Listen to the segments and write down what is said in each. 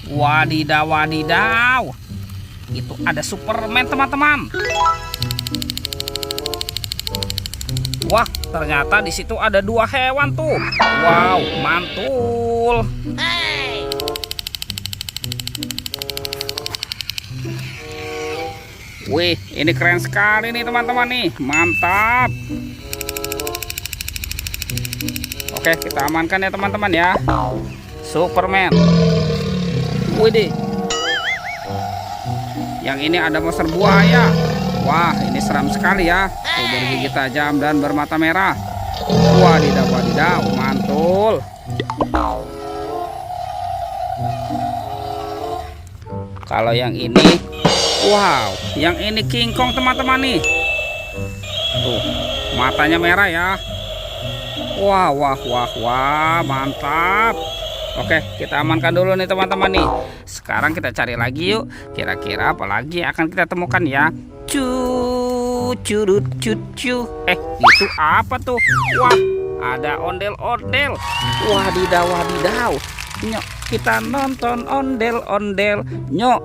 Wadidaw, wadidaw. Itu ada Superman, teman-teman. Wah, ternyata di situ ada dua hewan tuh. Wow, mantul. Wih, ini keren sekali nih teman-teman nih. Mantap. Oke, kita amankan ya teman-teman ya. Superman. Widih. Yang ini ada monster buaya. Wah, ini seram sekali ya. Tuh, bergigi tajam dan bermata merah. Wadidaw, wadidaw, mantul. Kalau yang ini, wow, yang ini King Kong teman-teman nih. Tuh, matanya merah ya. Wah, wah, wah, wah, mantap. Oke, kita amankan dulu nih teman-teman nih. Sekarang kita cari lagi yuk. Kira-kira apa lagi yang akan kita temukan ya? Curut cucu. Itu apa tuh? Wah, ada ondel-ondel. Wadidaw, wadidaw. Nyok, kita nonton ondel-ondel. Nyok.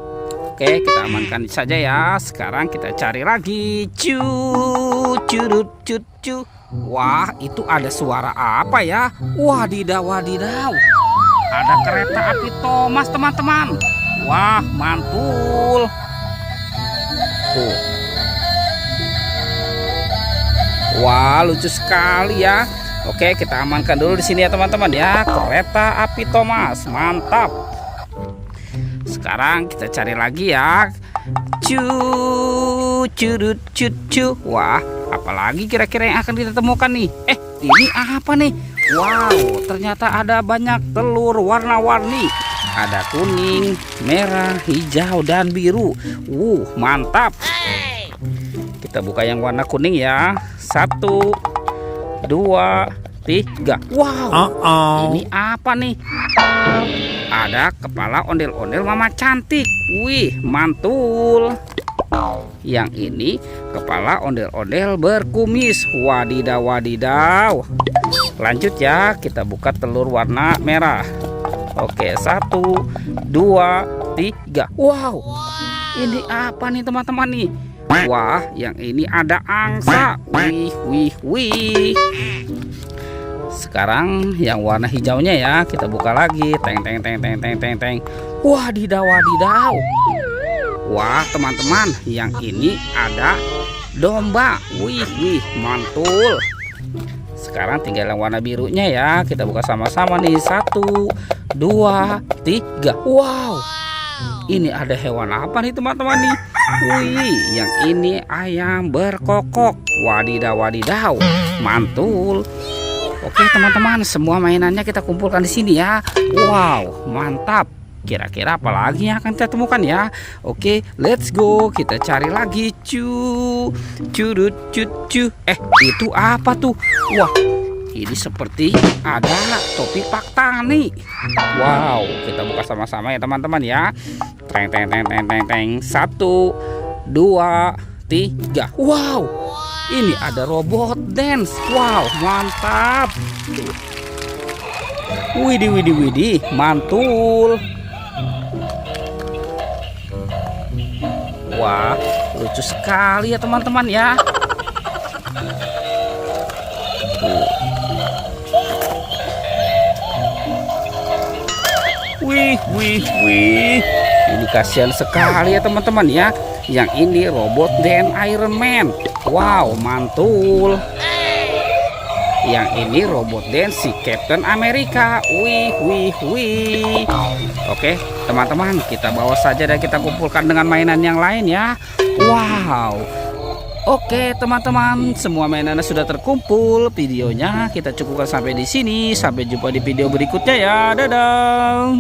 Oke, kita amankan saja ya. Sekarang kita cari lagi. Curut cucu. Wah, itu ada suara apa ya? Wadidaw, wadidaw. Ada kereta api Thomas teman-teman. Wah, mantul. Tuh. Wah, lucu sekali ya. Oke, kita amankan dulu di sini ya teman-teman ya. Kereta api Thomas, mantap. Sekarang kita cari lagi ya. Curut cucu. Wah, apalagi kira-kira yang akan kita temukan nih? Ini apa nih? Wow, ternyata ada banyak telur warna-warni. Ada kuning, merah, hijau, dan biru. Mantap. Kita buka yang warna kuning ya. 1, 2, 3. Wow, ini apa nih? Ada kepala ondel-ondel mama cantik. Wih, mantul. Yang ini kepala ondel-ondel berkumis. Wadidaw, wadidaw. Lanjut ya, kita buka telur warna merah. Oke, 1, 2, 3. Wow, ini apa nih teman-teman nih? Wah, yang ini ada angsa. Wih, wih, wih. Sekarang yang warna hijaunya ya, kita buka lagi. Teng, teng, teng, teng, teng, teng, teng. Wadidaw, wadidaw. Wah, teman-teman, yang ini ada domba. Wih, wih, mantul. Sekarang tinggal yang warna birunya ya. Kita buka sama-sama nih. 1, 2, 3. Wow, ini ada hewan apa nih teman-teman nih? Wih, yang ini ayam berkokok. Wadidaw, wadidaw, mantul. Oke teman-teman, semua mainannya kita kumpulkan di sini ya. Wow, mantap. Kira-kira apa lagi yang akan kita temukan ya? Oke, let's go. Kita cari lagi. Curut cucu. Itu apa tuh? Wah, ini seperti ada topi Pak Tani. Wow, kita buka sama-sama ya teman-teman ya. Teng, teng, teng, teng, teng, teng. 1, 2, 3. Wow, ini ada robot dance. Wow, mantap. Widih, widih, widih, mantul. Wah, lucu sekali ya teman-teman ya. Wih, wih, wih. Ini kasihan sekali ya teman-teman ya. Yang ini robot dan Iron Man. Wow, mantul. Yang ini robot dan si Captain America. Wih, wih, wih. Oke teman-teman, kita bawa saja dan kita kumpulkan dengan mainan yang lain ya. Wow. Oke teman-teman, semua mainannya sudah terkumpul. Videonya kita cukupkan sampai di sini. Sampai jumpa di video berikutnya ya. Dadah.